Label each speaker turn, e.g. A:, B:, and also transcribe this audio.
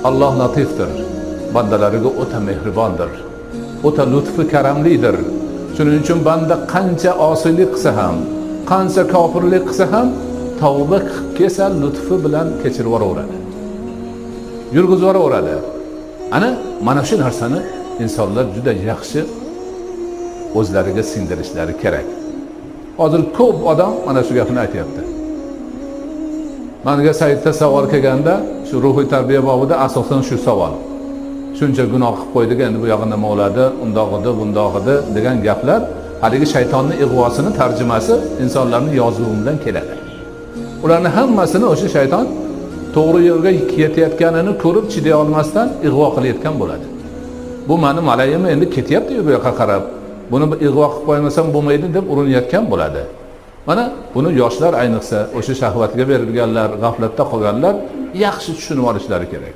A: Alloh latifdir, bandalariga o'ta mehribondir, o'ta lutfi karamlidir. Shuning uchun banda qancha osiylik qilsa ham, qancha kofirlik qilsa ham tavba qilib kelsa lutfi bilan kechirib yuboraveradi. Yurgizib yuboraveradi. Mana shu narsani insonlar juda yaxshi o'zlariga singdirishlari kerak. Hozir ko'p odam mana shu gapni aytayapti. Menga saytda savol kelganda, shu ruhiy tarbiya bobida asosan shu savol. Shuncha gunoh qilib qo'ydik, endi bu yog'i nima bo'ladi, undoq edi, bundoq edi degan gaplar haligi shaytonning ig'vosini tarjimasi insonlarning yozuvi bilan keladi. Ularning hammasini o'sha shayton to'g'ri yo'lga ketayotganini ko'rib chiday olmasdan ig'vo qilayotgan bo'ladi. Bu meni malayim endi ketyapti bu yoqqa qarab. Buni ig'vo qilib qo'ymasam bo'lmaydi deb urinayotgan bo'ladi. Mana buni yoshlar ayniqsa o'sha shahvatga berilganlar, g'aflatda qolganlar yaxshi tushunib olishlari kerak.